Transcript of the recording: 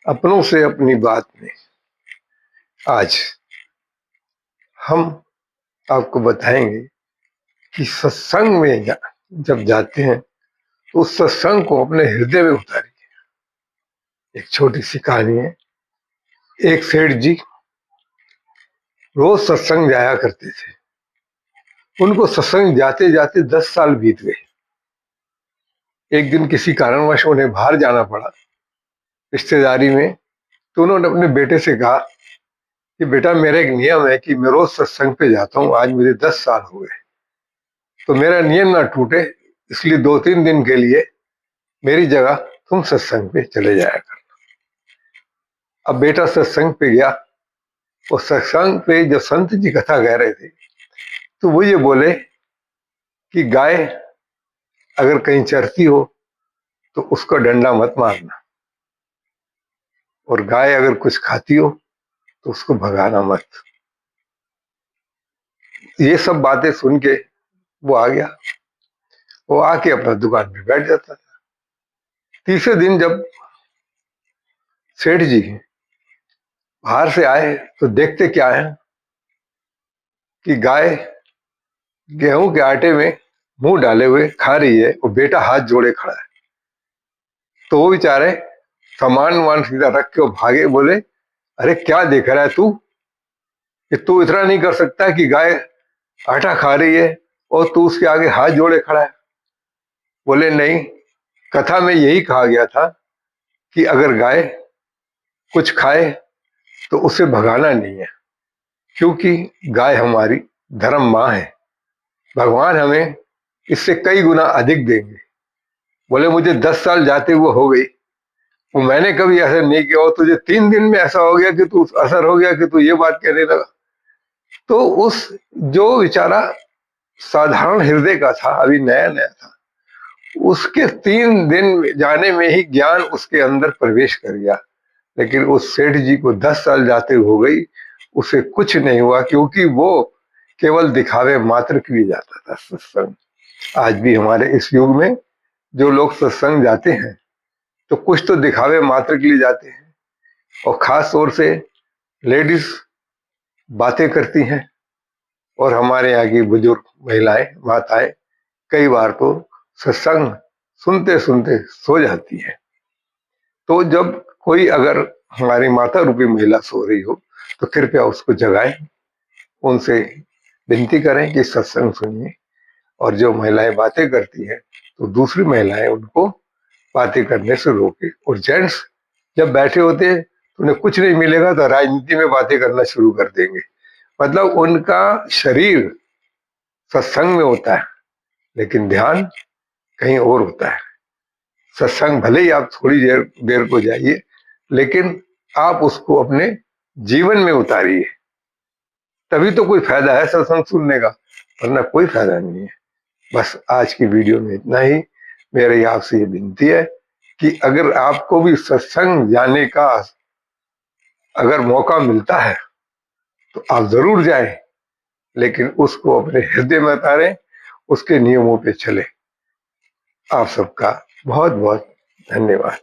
अपनों से अपनी बात में आज हम आपको बताएंगे कि सत्संग में जब जाते हैं तो उस सत्संग को अपने हृदय में उतारिए। एक छोटी सी कहानी है। एक सेठ जी रोज सत्संग जाया करते थे। उनको सत्संग जाते जाते 10 साल बीत गए। एक दिन किसी कारणवश उन्हें बाहर जाना पड़ा रिश्तेदारी में। तो उन्होंने अपने बेटे से कहा कि बेटा, मेरा एक नियम है कि मैं रोज सत्संग पे जाता हूँ। आज मुझे 10 साल हो गए, तो मेरा नियम ना टूटे, इसलिए 2-3 दिन के लिए मेरी जगह तुम सत्संग पे चले जाया कर। अब बेटा सत्संग पे गया और सत्संग पे जब संत जी कथा कह रहे थे तो वो ये बोले कि गाय अगर कहीं चरती हो तो उसका डंडा मत मारना, और गाय अगर कुछ खाती हो तो उसको भगाना मत। ये सब बातें सुन के वो आ गया। वो आके अपना दुकान पे बैठ जाता था। तीसरे दिन जब सेठ जी बाहर से आए तो देखते क्या है कि गाय गेहूं के आटे में मुंह डाले हुए खा रही है और बेटा हाथ जोड़े खड़ा है। तो वो बेचारे सामान वामान सीधा रख के वो भागे। बोले, अरे क्या देख रहा है तू, कि तू इतना नहीं कर सकता कि गाय आटा खा रही है और तू उसके आगे हाथ जोड़े खड़ा है। बोले, नहीं, कथा में यही कहा गया था कि अगर गाय कुछ खाए तो उसे भगाना नहीं है, क्योंकि गाय हमारी धर्म माँ है। भगवान हमें इससे कई गुना अधिक देंगे। बोले, मुझे 10 साल जाते हुए हो गई, वो मैंने कभी ऐसा नहीं किया, और तुझे 3 दिन में ऐसा हो गया कि तू असर हो गया कि तू ये बात कहने लगा। तो उस जो बेचारा साधारण हृदय का था, अभी नया नया था, उसके 3 दिन जाने में ही ज्ञान उसके अंदर प्रवेश कर गया। लेकिन उस सेठ जी को 10 साल जाते हो गई, उसे कुछ नहीं हुआ, क्योंकि वो केवल दिखावे मात्र के लिए जाता था सत्संग। आज भी हमारे इस युग में जो लोग सत्संग जाते हैं तो कुछ तो दिखावे मात्र के लिए जाते हैं, और खास तौर से लेडीज बातें करती हैं, और हमारे यहाँ की बुजुर्ग महिलाएं, माताएं कई बार तो सत्संग सुनते सुनते सो जाती है। तो जब कोई अगर हमारी माता रूपी महिला सो रही हो तो कृपया उसको जगाएं, उनसे विनती करें कि सत्संग सुनिए। और जो महिलाएं बातें करती हैं तो दूसरी महिलाएं उनको बातें करने से रोके। और जेंट्स जब बैठे होते हैं तो उन्हें कुछ नहीं मिलेगा तो राजनीति में बातें करना शुरू कर देंगे। मतलब उनका शरीर सत्संग में होता है लेकिन ध्यान कहीं और होता है। सत्संग भले ही आप थोड़ी देर देर को जाइए, लेकिन आप उसको अपने जीवन में उतारिए, तभी तो कोई फायदा है सत्संग सुनने का, वरना कोई फायदा नहीं है। बस आज की वीडियो में इतना ही। मेरी आपसे ये विनती है कि अगर आपको भी सत्संग जाने का अगर मौका मिलता है तो आप जरूर जाएं, लेकिन उसको अपने हृदय में उतारें, उसके नियमों पे चले। आप सबका बहुत बहुत धन्यवाद।